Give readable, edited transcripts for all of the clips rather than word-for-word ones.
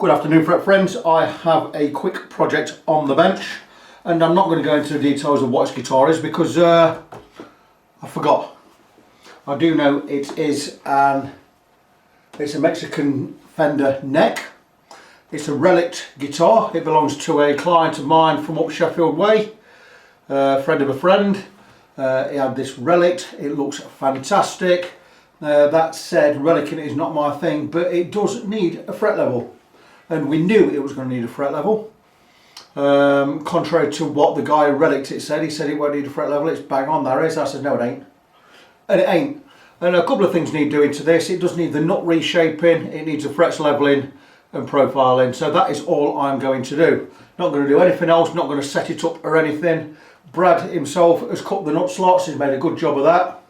Good afternoon, fret friends. I have a quick project on the bench, and I'm not going to go into the details of what this guitar is because I forgot. I do know it's a Mexican Fender neck. It's a Reliced guitar. It belongs to a client of mine from up Sheffield way, friend of a friend. He had this Reliced. It looks fantastic. That said, relicing is not my thing, but it does need a fret level. And we knew it was going to need a fret level. Contrary to what the guy who reliced it said, he said it won't need a fret level, it's bang on there is. I said no it ain't. And it ain't. And a couple of things need doing to this. It does need the nut reshaping, it needs a frets leveling and profiling. So that is all I'm going to do. Not going to do anything else, not going to set it up or anything. Brad himself has cut the nut slots, he's made a good job of that.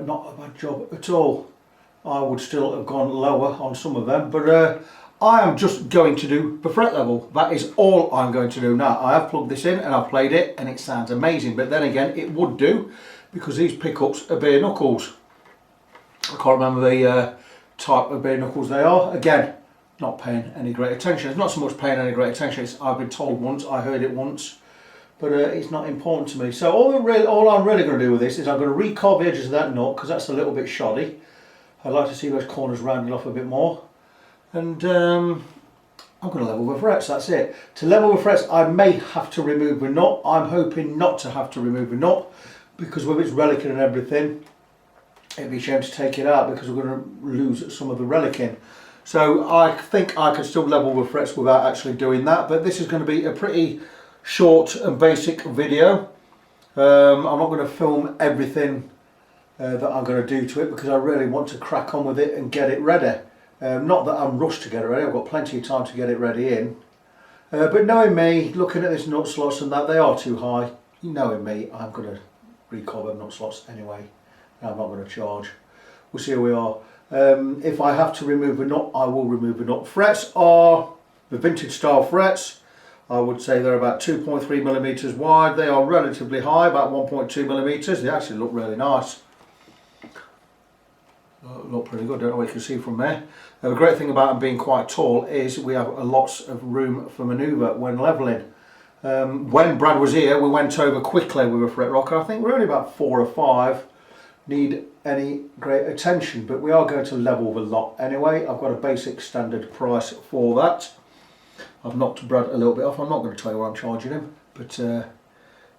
Not a bad job at all. I would still have gone lower on some of them, but I am just going to do the fret level. That is all I'm going to do now. I have plugged this in and I've played it and it sounds amazing, but then again it would do because these pickups are bare knuckles. I can't remember the type of bare knuckles they are. Again, not paying any great attention. It's not so much paying any great attention, it's I've been told once, I heard it once, but it's not important to me. So all I'm really going to do with this is I'm going to recarve the edges of that nut because that's a little bit shoddy. I'd like to see those corners rounded off a bit more, and I'm going to level the frets, that's it. To level the frets I may have to remove the nut. I'm hoping not to have to remove the nut because with its relicing and everything it'd be a shame to take it out because we're going to lose some of the relicing. So I think I could still level the frets without actually doing that, but this is going to be a pretty short and basic video. I'm not going to film everything that I'm going to do to it because I really want to crack on with it and get it ready. Not that I'm rushed to get it ready, I've got plenty of time to get it ready in. But knowing me, looking at this nut slots and that, they are too high. Knowing me, I'm going to recarve them nut slots anyway. I'm not going to charge. We'll see how we are. If I have to remove a nut, I will remove a nut. Frets are the vintage style frets. I would say they're about 2.3 millimeters wide. They are relatively high, about 1.2 millimeters. They actually look really nice. Look pretty good, don't know what you can see from there. The great thing about them being quite tall is we have lots of room for manoeuvre when levelling. When Brad was here we went over quickly with a fret rocker. I think we're only about 4 or 5 need any great attention, but we are going to level the lot anyway. I've got a basic standard price for that. I've knocked Brad a little bit off. I'm not going to tell you what I'm charging him, but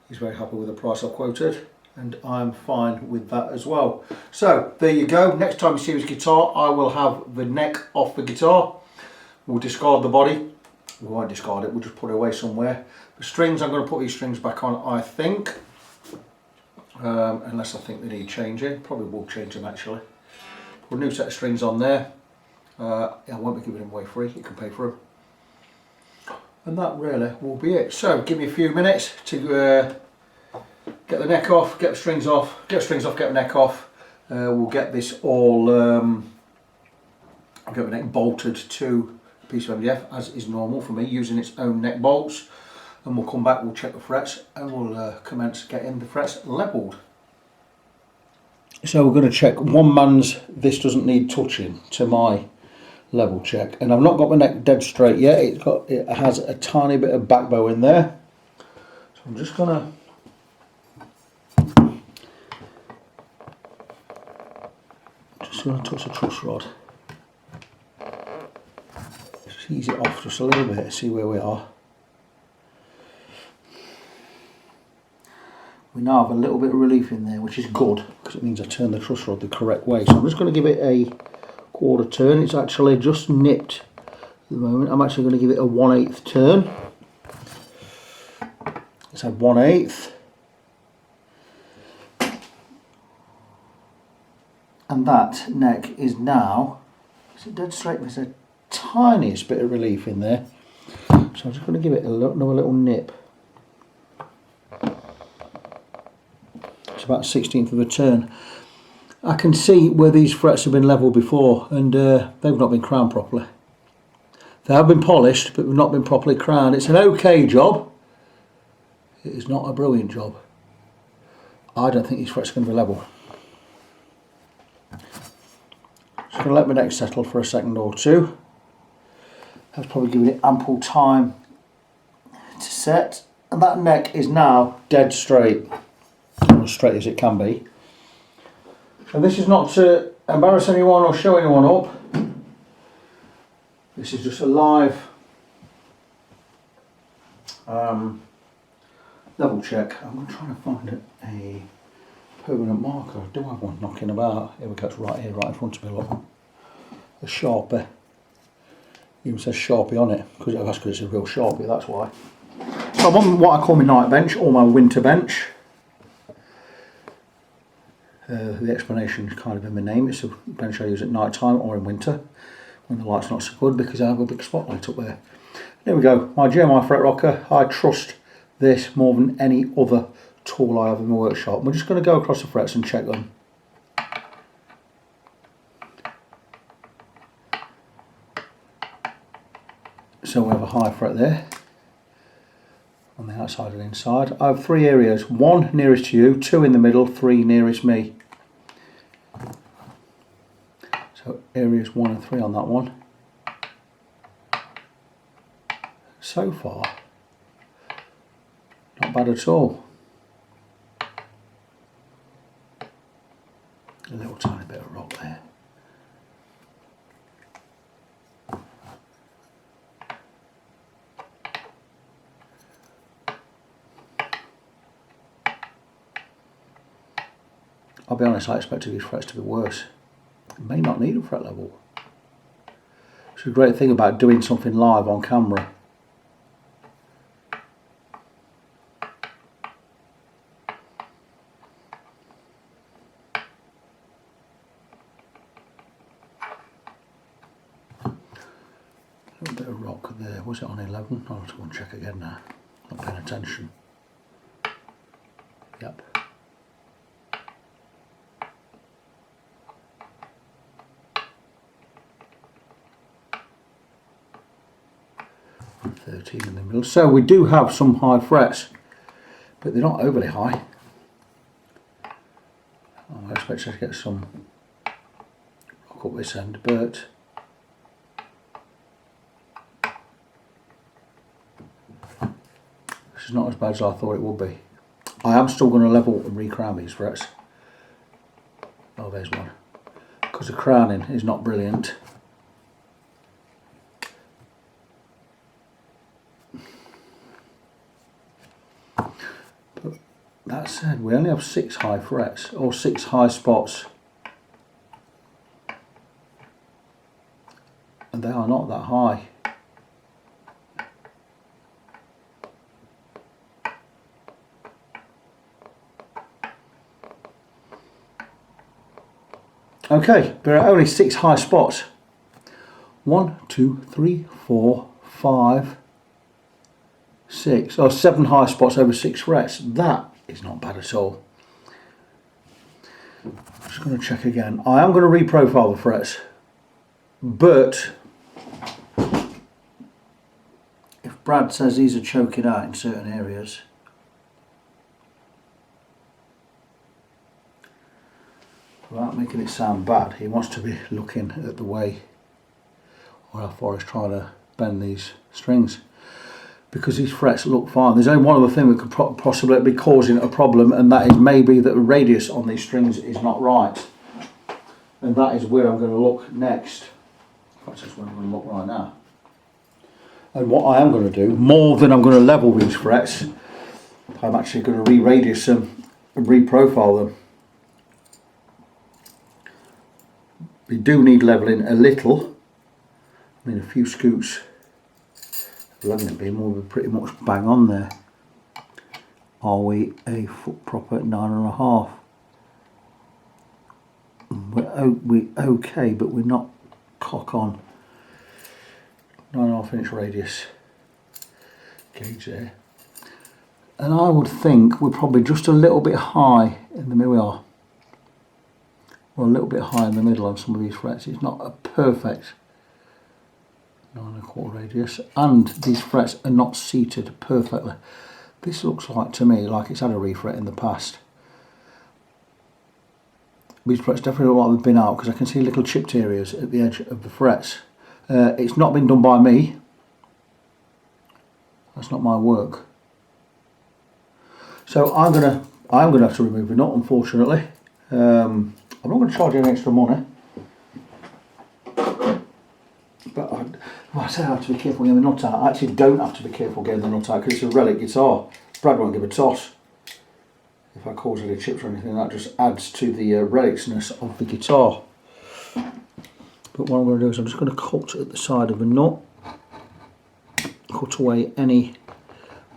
he's very happy with the price I've quoted. And I'm fine with that as well. So there you go. Next time you see this guitar, I will have the neck off the guitar. We'll discard the body. We won't discard it, we'll just put it away somewhere. The strings, I'm going to put these strings back on, I think. Unless I think they need changing. Probably will change them actually. Put a new set of strings on there. I won't be giving them away free, you can pay for them. And that really will be it. So give me a few minutes to get the neck off, get the strings off, get the neck off. We'll get this all, I'll get the neck bolted to a piece of MDF as is normal for me, using its own neck bolts. And we'll come back, we'll check the frets and we'll commence getting the frets levelled. So we're going to check one man's, this doesn't need touching, to my level check. And I've not got my neck dead straight yet, it has a tiny bit of back bow in there. So I'm just going to touch the truss rod, just ease it off just a little bit, see where we are. We now have a little bit of relief in there, which is good because it means I turn the truss rod the correct way. So I'm just going to give it a quarter turn. It's actually just nipped at the moment. I'm actually going to give it a 1/8 turn. Let's have 1/8. And that neck is now, is it dead straight? There's a tiniest bit of relief in there. So I'm just going to give it another little nip. It's about 1/16 of a turn. I can see where these frets have been levelled before and they've not been crowned properly. They have been polished but they've not been properly crowned. It's an okay job. It is not a brilliant job. I don't think these frets are going to be level. Just going to let my neck settle for a second or two. That's probably giving it ample time to set. And that neck is now dead straight, as straight as it can be. And this is not to embarrass anyone or show anyone up. This is just a live level check. I'm trying to find a permanent marker. I do have one knocking about. Here we go, it's right here, right in front of me, look. A Sharpie. Even says Sharpie on it, because that's because it's a real Sharpie, that's why. So I'm on what I call my night bench, or my winter bench. The explanation is kind of in the name. It's a bench I use at night time or in winter, when the light's not so good, because I have a big spotlight up there. There we go, my GMI fret rocker. I trust this more than any other tool I have in my workshop. We're just going to go across the frets and check them. So we have a high fret there on the outside and inside. I have 3 areas, 1 nearest to you, 2 in the middle, 3 nearest me. So areas 1 and 3 on that one. So far, not bad at all. A little tiny bit of rock there. I'll be honest, I expected these frets to be worse. It may not need a fret level. It's a great thing about doing something live on camera. A little bit of rock there. Was it on 11? I'll have to go and check again now. Not paying attention. Yep. And 13 in the middle. So we do have some high frets, but they're not overly high. I expect to get some rock up this end, but this is not as bad as I thought it would be. I am still going to level and re-crown these frets. Oh, there's one. Because the crowning is not brilliant. But that said, we only have 6 high frets, or 6 high spots. And they are not that high. Okay, there are only 6 high spots. 1, 2, 3, 4, 5, 6, or 7 high spots over 6 frets. That is not bad at all. I'm just going to check again. I am going to reprofile the frets, but if Brad says these are choking out in certain areas, without making it sound bad, he wants to be looking at the way or how far he's trying to bend these strings, because these frets look fine. There's only one other thing that could possibly be causing a problem, and that is maybe that the radius on these strings is not right, and that is where I'm going to look next. In fact, that's where I'm going to look right now. And what I am going to do, more than I'm going to level these frets, I'm actually going to re-radius them and re-profile them. We do need levelling a little. I mean, a few scoots of levelling beam will be pretty much bang on there. Are we a foot proper at 9.5? We're okay, but we're not cock on. 9.5 inch radius gauge there. And I would think we're probably just a little bit high in the middle. We are. We're a little bit high in the middle on some of these frets. It's not a perfect 9.25 radius, and these frets are not seated perfectly. This looks like to me like it's had a refret in the past. These frets definitely look like they've been out, because I can see little chipped areas at the edge of the frets. It's not been done by me. That's not my work. So I'm gonna have to remove the nut, unfortunately. I'm not going to charge any extra money. But I say I have to be careful getting the nut out. I actually don't have to be careful getting the nut out because it's a relic guitar. Brad won't give a toss if I cause any chips or anything. That just adds to the relicsness of the guitar. But what I'm going to do is I'm just going to cut at the side of the nut, cut away any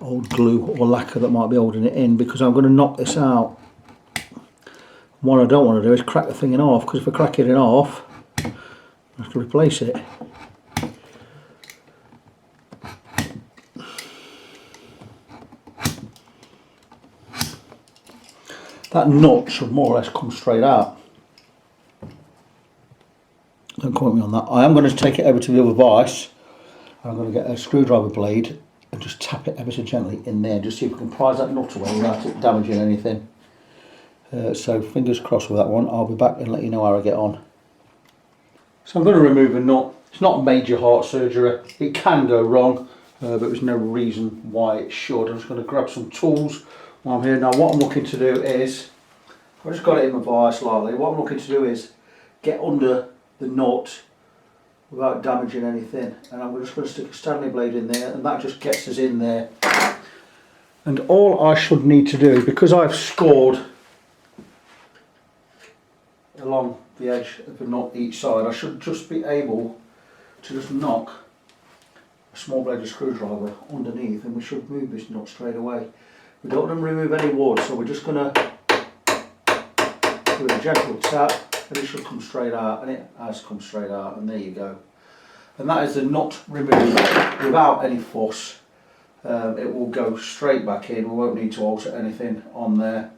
old glue or lacquer that might be holding it in, because I'm going to knock this out. What I don't want to do is crack the thing in half, because if I crack it in half I have to replace it. That nut should more or less come straight out. Don't quote me on that. I am going to take it over to the other vise. I'm going to get a screwdriver blade and just tap it ever so gently in there, just see if we can prise that nut away without it damaging anything. So fingers crossed with that one. I'll be back and let you know how I get on. So I'm going to remove a nut. It's not major heart surgery. It can go wrong, but there's no reason why it should. I'm just going to grab some tools while I'm here. Now what I'm looking to do is, I've just got it in my vise lightly. What I'm looking to do is get under the nut without damaging anything, and I'm just going to stick a Stanley blade in there, and that just gets us in there. And all I should need to do, because I've scored along the edge of the nut each side, I should just be able to just knock a small bladed screwdriver underneath, and we should move this nut straight away. We don't want to remove any wood, so we're just going to do a gentle tap, and it should come straight out, and it has come straight out, and there you go. And that is the nut removed without any fuss. It will go straight back in. We won't need to alter anything on there.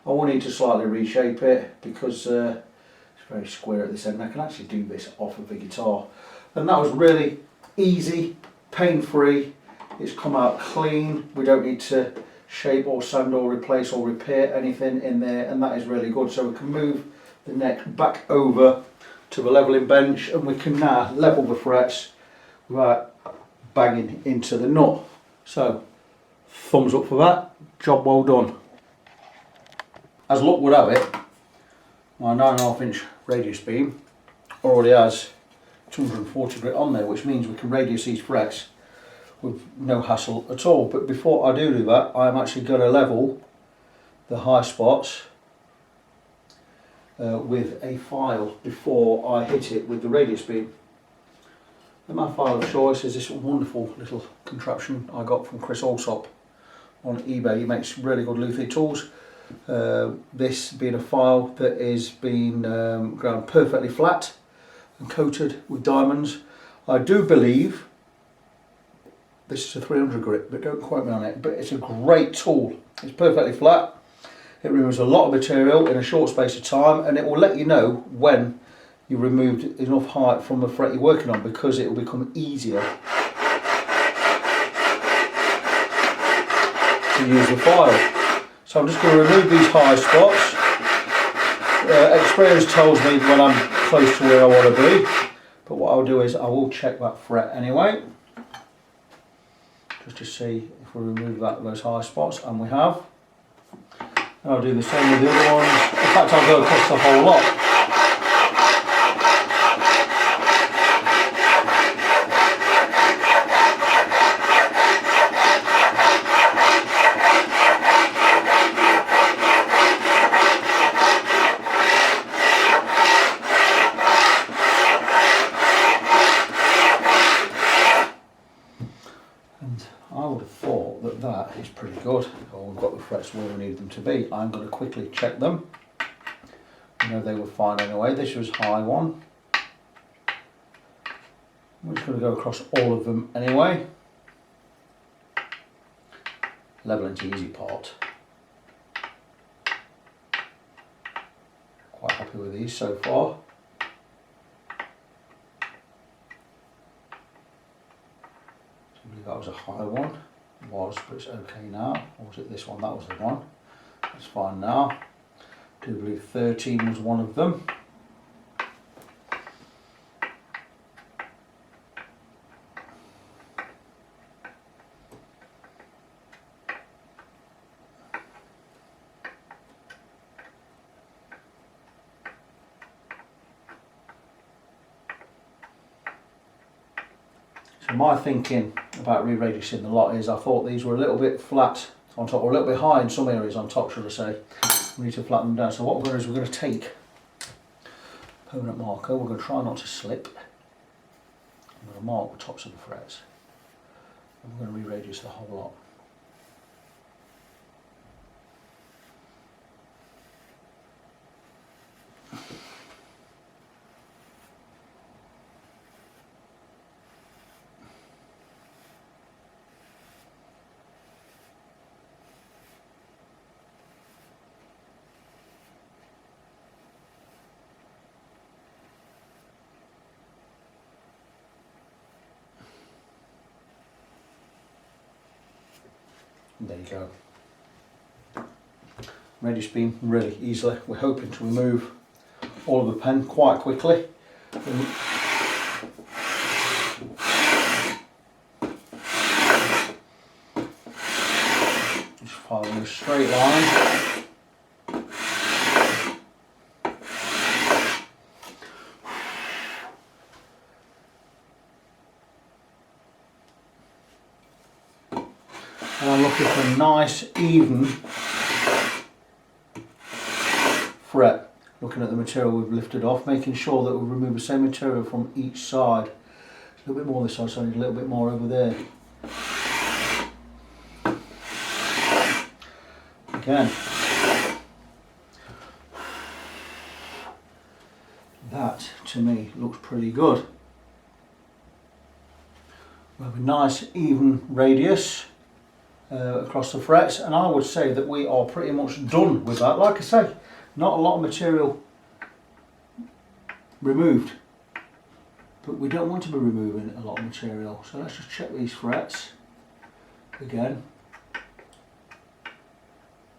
I will need to slightly reshape it because it's very square at this end. I can actually do this off of the guitar. And that was really easy, pain-free. It's come out clean. We don't need to shape or sand or replace or repair anything in there, and that is really good. So we can move the neck back over to the leveling bench, and we can now level the frets without banging into the nut. So thumbs up for that, job well done. As luck would have it, my 9.5 inch radius beam already has 240 grit on there, which means we can radius these frets with no hassle at all. But before I do that, I'm actually going to level the high spots with a file before I hit it with the radius beam. And my file of choice is this wonderful little contraption I got from Chris Allsop on eBay. He makes really good luthier tools. This being a file that is being ground perfectly flat and coated with diamonds. I do believe this is a 300 grit, but don't quote me on it. But it's a great tool. It's perfectly flat. It removes a lot of material in a short space of time, and it will let you know when you removed enough height from the fret you're working on, because it will become easier to use the file. So I'm just going to remove these high spots. Experience tells me when I'm close to where I want to be, but what I'll do is I will check that fret anyway, just to see if we remove those high spots, and we have. And I'll do the same with the other ones. In fact, I'll go across the whole lot. I would have thought that that is pretty good. Oh, we've got the frets where we need them to be. I'm going to quickly check them. You know, they were fine anyway. This was high one. I'm just going to go across all of them anyway. Leveling's the easy part. Quite happy with these so far. That was a high one, but it's okay now. Or was it this one? That was the one. That's fine now. I do believe 13 was one of them. my thinking about re-radiusing the lot is I thought these were a little bit flat on top, or a little bit high in some areas on top, should I say. We need to flatten them down. So what we're going to do is we're going to take permanent marker, we're going to try not to slip. I'm going to mark the tops of the frets, and we're going to re-radius the whole lot. And there you go. Radius beam really easily. We're hoping to remove all of the pen quite quickly. Just following a straight line. And I'm looking for a nice even fret. Looking at the material we've lifted off, making sure that we remove the same material from each side. A little bit more this side, so I need a little bit more over there. Again, that to me looks pretty good. We have a nice even radius across the frets, and I would say that we are pretty much done with that. Like I say, not a lot of material removed, but we don't want to be removing a lot of material, so let's just check these frets again,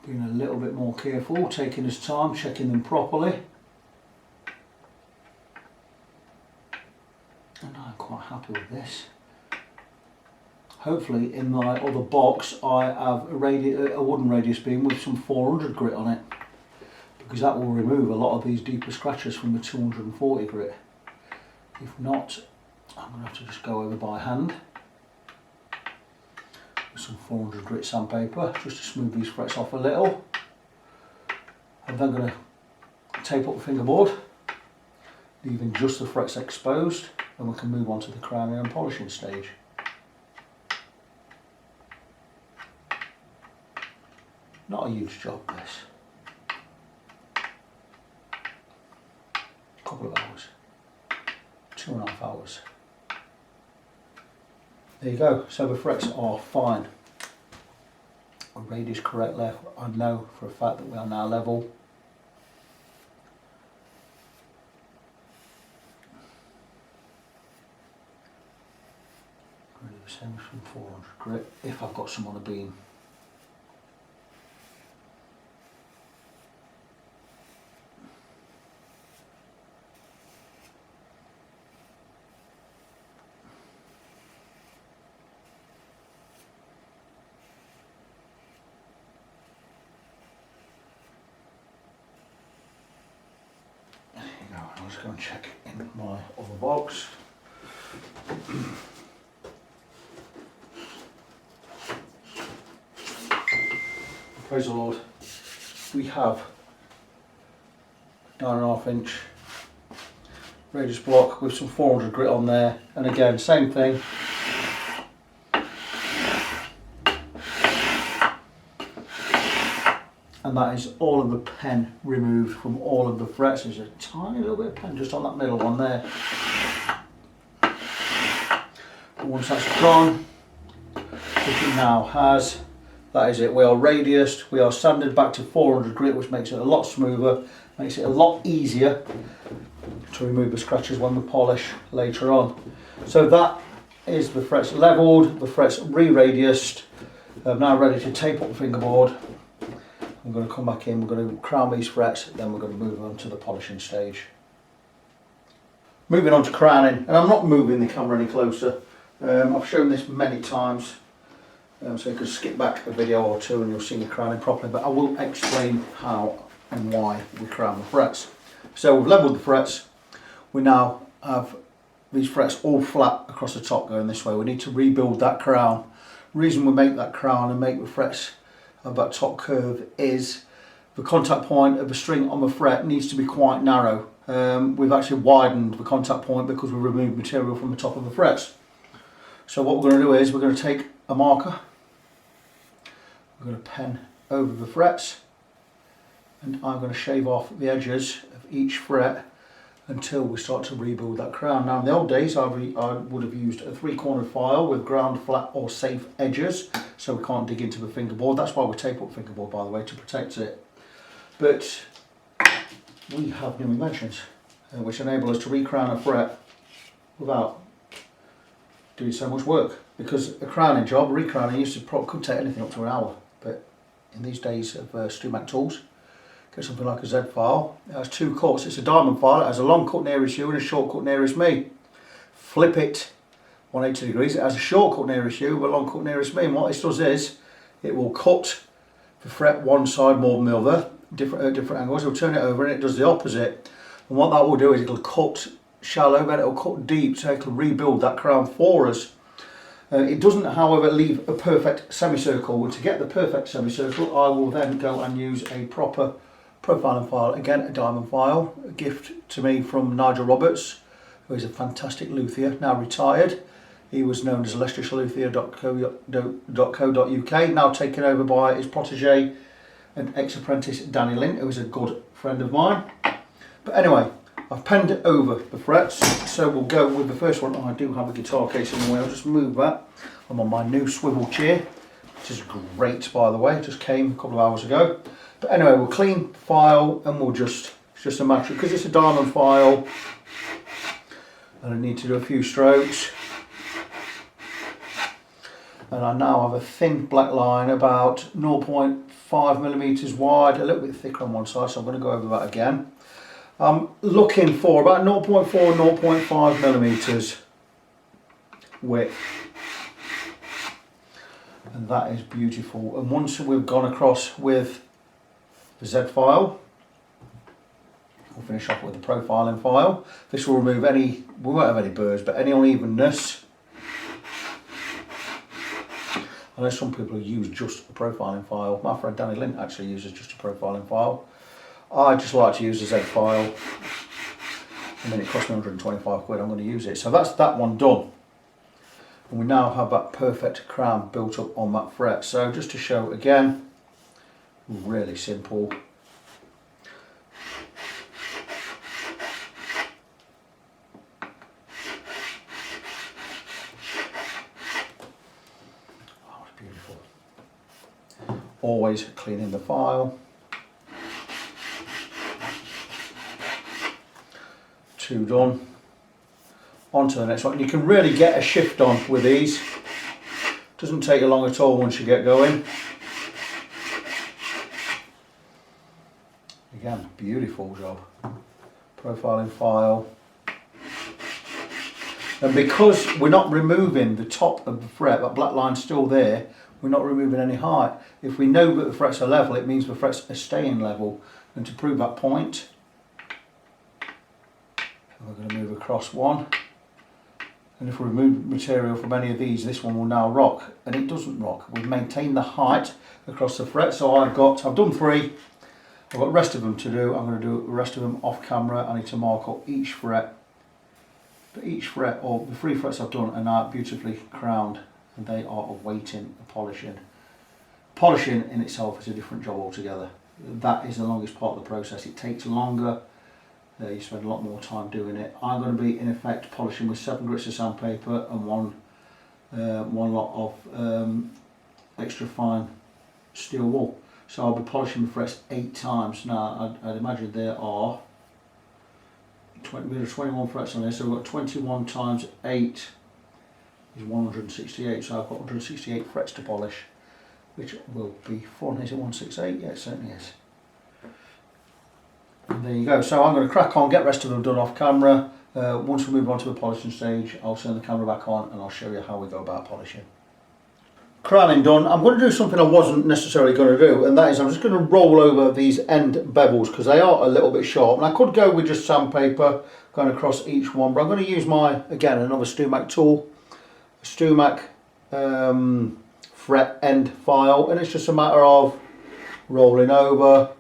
being a little bit more careful, taking his time, checking them properly, and I'm quite happy with this. Hopefully in my other box I have a wooden radius beam with some 400 grit on it, because that will remove a lot of these deeper scratches from the 240 grit. If not, I'm going to have to just go over by hand with some 400 grit sandpaper just to smooth these frets off a little. I'm then going to tape up the fingerboard, leaving just the frets exposed, and we can move on to the crowning and polishing stage. Not a huge job, this. A couple of hours. 2.5 hours. There you go. So the frets are fine. We're radius correctly. I know for a fact that we are now level. Really the same as from 400 grit if I've got some on the beam. I'll just go and check in my other box. Praise the Lord. We have 9.5 inch radius block with some 400 grit on there, and again same thing. And that is all of the pen removed from all of the frets. There's a tiny little bit of pen just on that middle one there. But once that's gone, which it now has, that is it. We are radiused, we are sanded back to 400 grit, which makes it a lot smoother, makes it a lot easier to remove the scratches when we polish later on. So that is the frets levelled, the frets re-radiused. I'm now ready to tape up the fingerboard. I'm going to come back in, we're going to crown these frets, then we're going to move on to the polishing stage. Moving on to crowning, and I'm not moving the camera any closer. I've shown this many times, so you can skip back a video or two and you'll see me crowning properly, but I will explain how and why we crown the frets. So we've levelled the frets, we now have these frets all flat across the top going this way. We need to rebuild that crown. The reason we make that crown and make the frets of that top curve is the contact point of the string on the fret needs to be quite narrow. We've actually widened the contact point because we removed material from the top of the frets. So what we're going to do is we're going to take a marker, we're going to pen over the frets, and I'm going to shave off the edges of each fret until we start to rebuild that crown. Now in the old days I would have used a 3-cornered file with ground flat or safe edges, so we can't dig into the fingerboard. That's why we tape up fingerboard, by the way, to protect it. But we have new inventions which enable us to recrown a fret without doing so much work, because a crowning job, recrowning, could take anything up to an hour, but in these days of Stumac tools, get something like a Z file. It has 2 cuts. It's a diamond file. It has a long cut nearest you and a short cut nearest me. Flip it 180 degrees. It has a short cut nearest you but a long cut nearest me. And what this does is it will cut the fret one side more than the other, different angles. It'll turn it over and it does the opposite. And what that will do is it'll cut shallow, then it'll cut deep, so it can rebuild that crown for us. It doesn't, however, leave a perfect semicircle. And to get the perfect semicircle, I will then go and use a proper profiling file, again a diamond file, a gift to me from Nigel Roberts, who is a fantastic luthier, now retired. He was known as electricalluthier.co.uk, now taken over by his protege and ex-apprentice Danny Lynn, who is a good friend of mine. But anyway, I've penned it over the frets, so we'll go with the first one. I do have a guitar case in the way, I'll just move that. I'm on my new swivel chair, which is great, by the way, it just came a couple of hours ago. But anyway, we'll clean the file and we'll it's just a matter, because it's a diamond file and I need to do a few strokes. And I now have a thin black line about 0.5 millimeters wide, a little bit thicker on one side, so I'm going to go over that again. I'm looking for about 0.4, 0.5 millimeters width. And that is beautiful. And once we've gone across with the Z file, we'll finish off with the profiling file. This will remove any, we won't have any burrs, but any unevenness. I know some people use just a profiling file. My friend Danny Lynn actually uses just a profiling file. I just like to use the Z file. I mean, it cost me 125 quid, I'm going to use it. So that's that one done. And we now have that perfect crown built up on that fret. So just to show again, really simple. Oh, it's beautiful. Always cleaning the file. 2 done. On to the next one. You can really get a shift on with these. Doesn't take you long at all once you get going. Again, beautiful job. Profiling file. And because we're not removing the top of the fret, that black line's still there, we're not removing any height. If we know that the frets are level, it means the frets are staying level. And to prove that point, we're going to move across one. And if we remove material from any of these, this one will now rock. And it doesn't rock. We've maintained the height across the fret. So I've done 3. I've got the rest of them to do. I'm going to do the rest of them off camera. I need to mark up each fret. But each fret, or the 3 frets I've done, are now beautifully crowned. And they are awaiting the polishing. Polishing in itself is a different job altogether. That is the longest part of the process. It takes longer. You spend a lot more time doing it. I'm going to be in effect polishing with 7 grits of sandpaper and one lot of extra fine steel wool. So I'll be polishing the frets 8 times. Now I'd imagine there are 21 frets on there, so we've got 21 times 8 is 168. So I've got 168 frets to polish, which will be fun. Is it 168? Yeah, it certainly is. And there you go. So I'm going to crack on, get the rest of them done off camera. Once we move on to the polishing stage, I'll turn the camera back on and I'll show you how we go about polishing. Crowning done. I'm going to do something I wasn't necessarily going to do, and that is I'm just going to roll over these end bevels because they are a little bit sharp. And I could go with just sandpaper, going across each one, but I'm going to use again, another Stumac tool, a Stumac fret end file, and it's just a matter of rolling over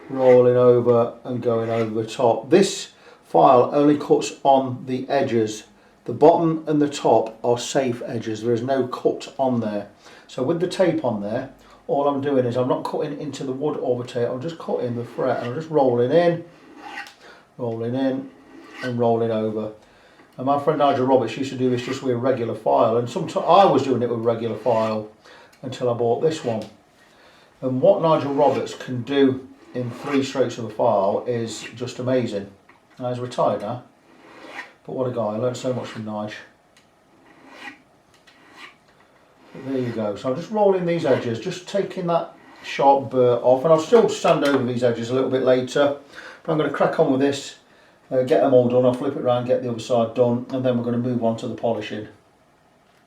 and going over the top. This file only cuts on the edges. The bottom and the top are safe edges. There is no cut on there. So with the tape on there, all I'm doing is I'm not cutting into the wood or the tape, I'm just cutting the fret and I'm just rolling in and rolling over. And my friend Nigel Roberts used to do this just with a regular file, and sometimes I was doing it with a regular file until I bought this one. And what Nigel Roberts can do in 3 strokes of a file is just amazing. Now he's retired now, but what a guy, I learned so much from Nigel. But there you go, so I'm just rolling these edges, just taking that sharp burr off, and I'll still sand over these edges a little bit later, but I'm going to crack on with this, get them all done. I'll flip it around, get the other side done, and then we're going to move on to the polishing.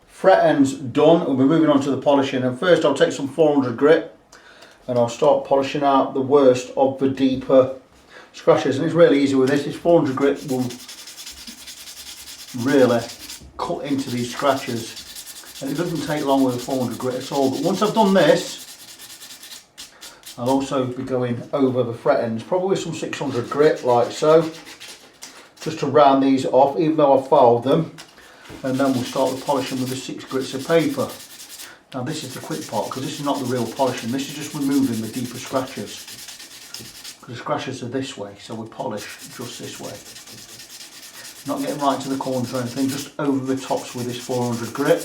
Fret ends done, we'll be moving on to the polishing, and first I'll take some 400 grit and I'll start polishing out the worst of the deeper scratches, and it's really easy with this. This 400 grit will really cut into these scratches, and it doesn't take long with a 400 grit at all. But once I've done this, I'll also be going over the fret ends, probably with some 600 grit like so, just to round these off, even though I've filed them, and then we'll start the polishing with the 6 grits of paper. Now this is the quick part, because this is not the real polishing, this is just removing the deeper scratches. Because the scratches are this way, so we polish just this way. Not getting right to the corners or anything, just over the tops with this 400 grit.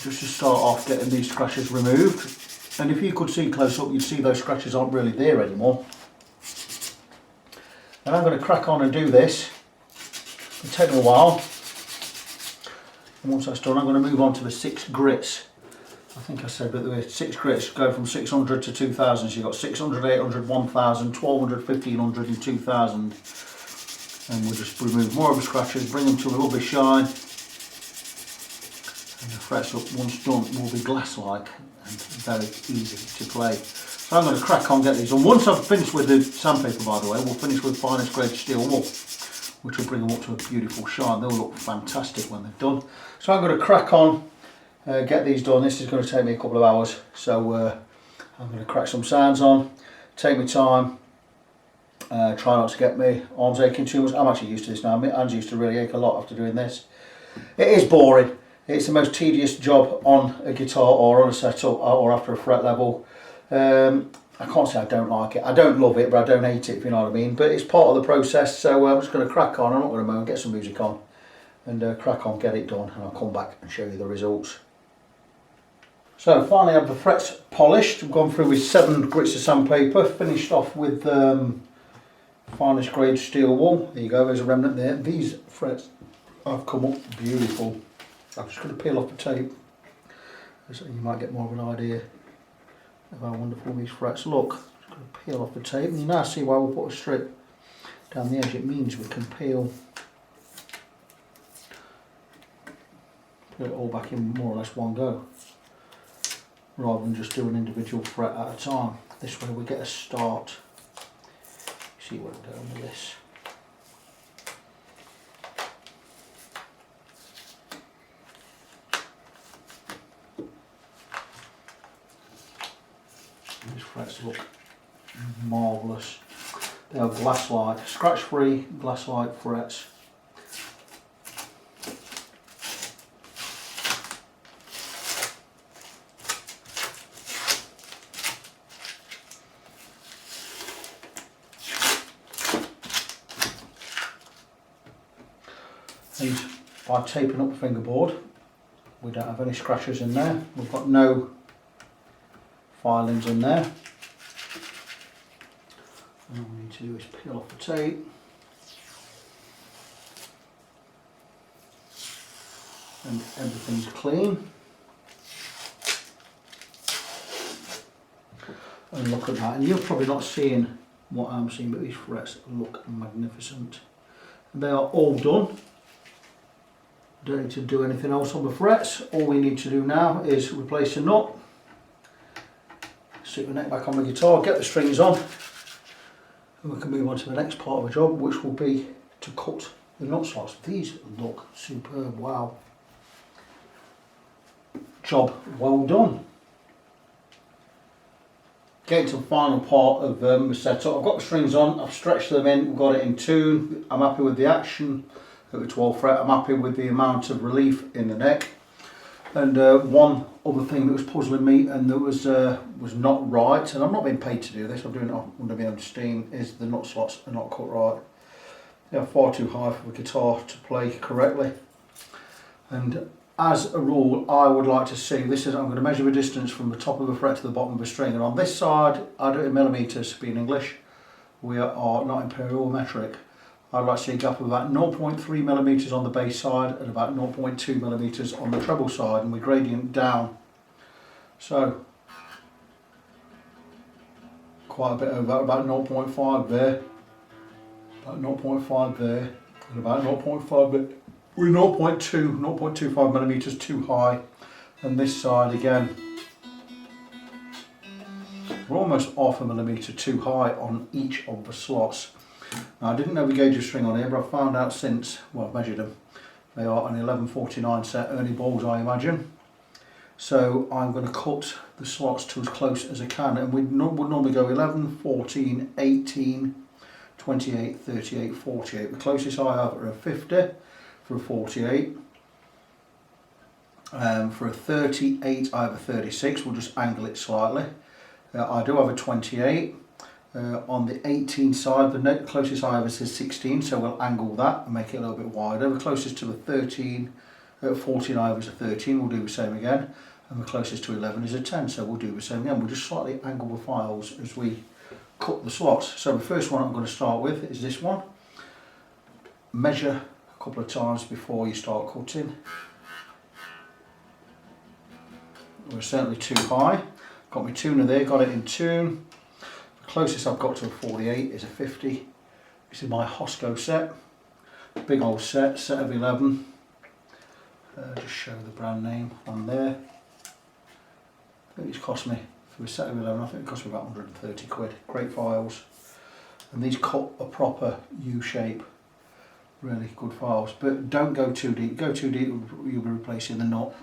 Just to start off getting these scratches removed. And if you could see close up, you'd see those scratches aren't really there anymore. And I'm going to crack on and do this. It'll take me a while. And once that's done, I'm going to move on to the 6 grits. I think I said that there were 6 grits go from 600 to 2000. So you've got 600, 800, 1000, 1200, 1500 and 2000. And we'll just remove more of the scratches, bring them to a lovely shine. And the frets up, once done, will be glass-like and very easy to play. So I'm going to crack on, get these on. Once I've finished with the sandpaper, by the way, we'll finish with finest grade steel wool, which will bring them up to a beautiful shine. They'll look fantastic when they're done. So I'm going to crack on, get these done. This is going to take me a couple of hours, so I'm going to crack some sounds on, take my time, try not to get my arms aching too much. I'm actually used to this now. My hands used to really ache a lot after doing this. It is boring. It's the most tedious job on a guitar or on a setup or after a fret level. I can't say I don't like it. I don't love it, but I don't hate it, if you know what I mean. But it's part of the process, so I'm just going to crack on. I'm not going to moan, get some music on and crack on, get it done, and I'll come back and show you the results. So finally I have the frets polished. I've gone through with 7 grits of sandpaper, finished off with finest grade steel wool. There you go, there's a remnant there. These frets have come up beautiful. I'm just going to peel off the tape so you might get more of an idea of how wonderful these frets look. Just going to peel off the tape, and you now see why we put a strip down the edge. It means we can peel it all back in more or less one go, rather than just do an individual fret at a time. This way we get a start. See where we're going with this. These frets look marvellous. They are glass-like, scratch-free glass-like frets. And by taping up the fingerboard, we don't have any scratches in there. We've got no filings in there. And all we need to do is peel off the tape. And everything's clean. And look at that. And you're probably not seeing what I'm seeing, but these frets look magnificent. And they are all done. Don't need to do anything else on the frets. All we need to do now is replace the nut, stick the neck back on the guitar, get the strings on, And we can move on to the next part of the job, which will be to cut the nut slots. These look superb, wow. Job well done. Getting to the final part of the setup. I've got the strings on, I've stretched them in, we've got it in tune. I'm happy with the action at the 12th fret. I'm happy with the amount of relief in the neck. And one other thing that was puzzling me and that was not right, and I'm not being paid to do this, I'm doing it under my own steam, is the nut slots are not cut right. They're far too high for the guitar to play correctly. And as a rule, I would like to see, this is, I'm going to measure the distance from the top of the fret to the bottom of the string, and on this side, I do it in millimetres, being English, we are not imperial or metric. I'd like to see a gap of about 0.3 millimetres on the bass side and about 0.2 millimetres on the treble side, and we gradient down. So, quite a bit over that, about 0.5 there, about 0.5 there, and about 0.5 there. We're 0.25 millimetres too high, and this side again, we're almost half a millimetre too high on each of the slots. Now, I didn't know the gauge of string on here, but I've found out since, well, I've measured them. They are an 1149 set Ernie balls, I imagine. So I'm going to cut the slots to as close as I can, and we would normally go 11, 14, 18, 28, 38, 48. The closest I have are a 50 for a 48. For a 38 I have a 36, we'll just angle it slightly. I do have a 28. On the 18 side, the closest I have is a 16, so we'll angle that and make it a little bit wider. The closest to the 13, 14 I have is a 13, we'll do the same again. And the closest to 11 is a 10, so we'll do the same again. We'll just slightly angle the files as we cut the slots. So the first one I'm going to start with is this one. Measure a couple of times before you start cutting. We're certainly too high. Got my tuner there, got it in tune. The closest I've got to a 48 is a 50. This is my Hosco set. Big old set, set of 11. Just show the brand name on there. I think it's cost me, for a set of 11, I think it cost me about 130 quid. Great files. And these cut a proper U shape. Really good files. But don't go too deep. Go too deep, you'll be replacing the nut.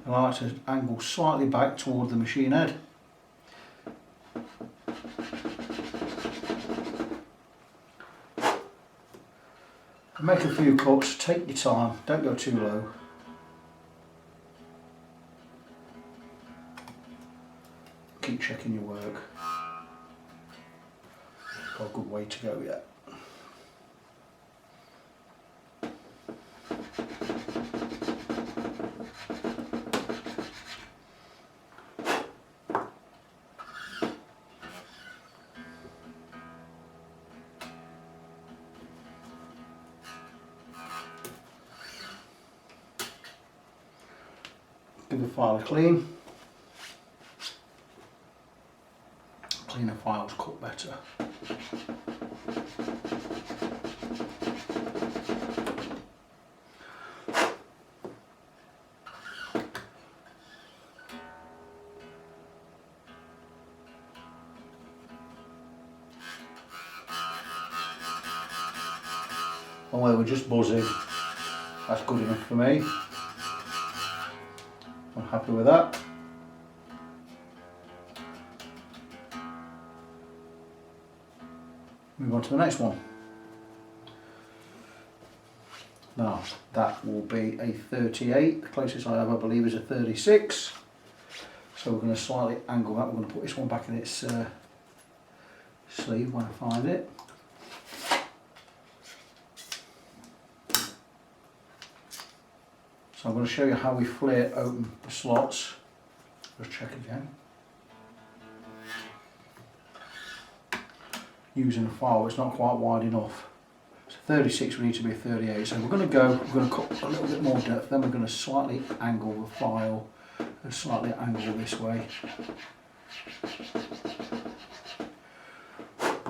And I like to angle slightly back toward the machine head. Make a few cuts, take your time, don't go too low. Keep checking your work. Got a good way to go yet. Give the file a clean. Cleaner files cut better. And while we're just buzzing, that's good enough for me. I'm happy with that. Move on to the next one. Now that will be a 38. The closest I have, I believe, is a 36. So we're going to slightly angle that. We're going to put this one back in its sleeve when I find it. So I'm going to show you how we flare open the slots. Just check again. Using a file, it's not quite wide enough. So 36 we need to be a 38. So we're going to cut a little bit more depth, then we're going to slightly angle the file and slightly angle this way.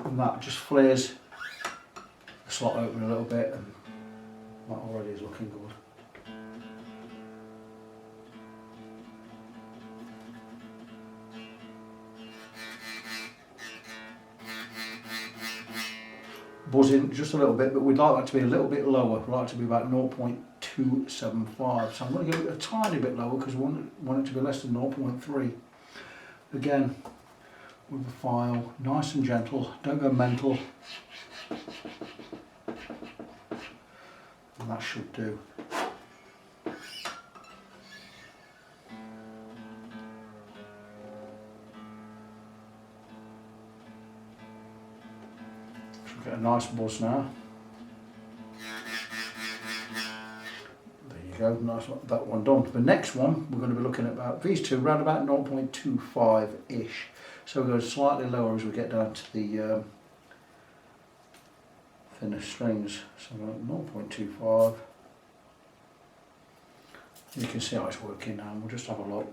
And that just flares the slot open a little bit, and that already is looking good. buzzing just a little bit, but we'd like that to be a little bit lower. We'd like it to be about 0.275. So I'm going to go a tiny bit lower because we want it to be less than 0.3. Again, with the file, nice and gentle, don't go mental. And that should do. Should get a nice buzz now. There you go, nice one, that one done. The next one, we're going to be looking at about these two, around about 0.25-ish. So we'll go slightly lower as we get down to the thinner strings. So 0.25. You can see how it's working now. We'll just have a look.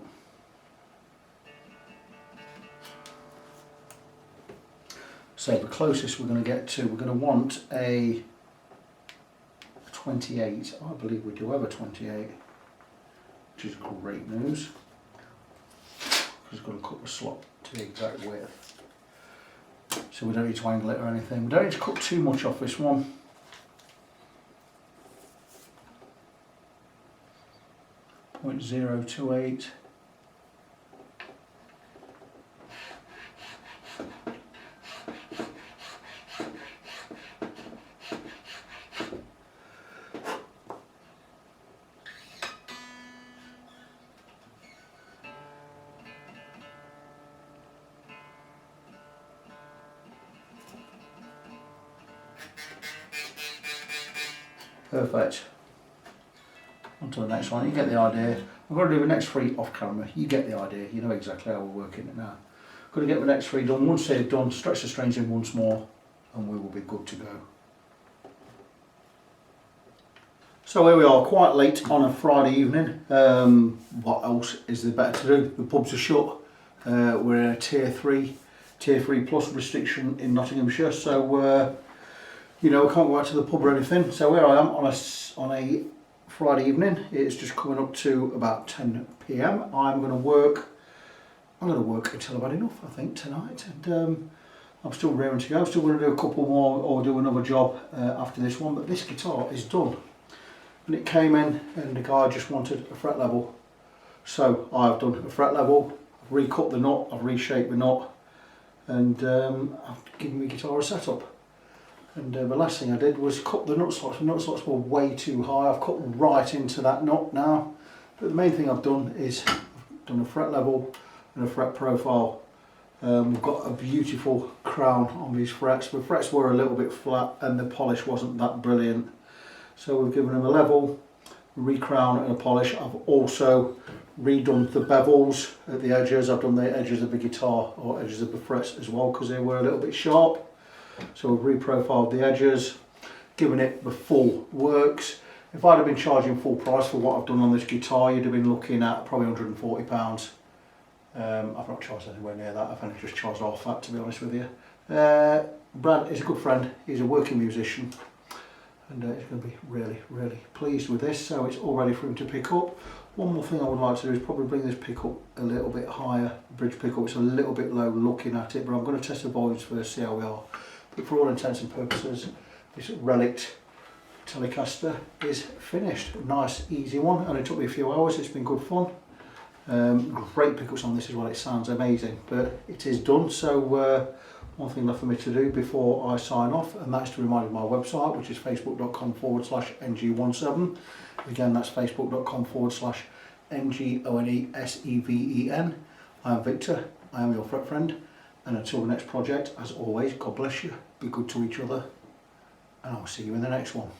So the closest we're going to get to, we're going to want a 28. I believe we do have a 28, which is great news. Just got to cut the slot to the exact width. So we don't need to angle it or anything. We don't need to cut too much off this one. .028. Perfect. On to the next one. You get the idea. I'm going to do the next three off camera. You get the idea. You know exactly how we're working it now. Got to get the next three done. Once they're done, stretch the strings in once more, and we will be good to go. So here we are, quite late on a Friday evening. What else is there better to do? The pubs are shut. We're in a tier 3 plus restriction in Nottinghamshire. So. You know, I can't go out to the pub or anything. So here I am on a Friday evening. It's just coming up to about 10 PM. I'm going to work until I've had enough, I think, tonight. And I'm still raring to go. I'm still going to do a couple more or do another job after this one. But this guitar is done. And it came in and the guy just wanted a fret level. So I've done a fret level, I've recut the nut, I've reshaped the nut, and I've given my guitar a setup. And the last thing I did was cut the nut slots. The nut slots were way too high. I've cut right into that nut now. But the main thing I've done is I've done a fret level and a fret profile. We've got a beautiful crown on these frets. The frets were a little bit flat and the polish wasn't that brilliant. So we've given them a level, re-crown and a polish. I've also redone the bevels at the edges. I've done the edges of the guitar or edges of the frets as well because they were a little bit sharp. So we've reprofiled the edges, given it the full works. If I'd have been charging full price for what I've done on this guitar, you'd have been looking at probably £140. I've not charged anywhere near that. I've only just charged half that, to be honest with you. Brad is a good friend. He's a working musician, and he's going to be really, really pleased with this. So it's all ready for him to pick up. One more thing I would like to do is probably bring this pickup a little bit higher. Bridge pickup, it's a little bit low looking at it, but I'm going to test the volumes first, see how we are. But for all intents and purposes, this Reliced Telecaster is finished. Nice, easy one. Only took me a few hours. It's been good fun. Great pickups on this as well. It sounds amazing, but it is done. So one thing left for me to do before I sign off, and that's to remind you of my website, which is facebook.com/ng17. Again, that's facebook.com/NGONESEVEN. I am Victor. I am your fret friend. And until the next project, as always, God bless you, be good to each other, and I'll see you in the next one.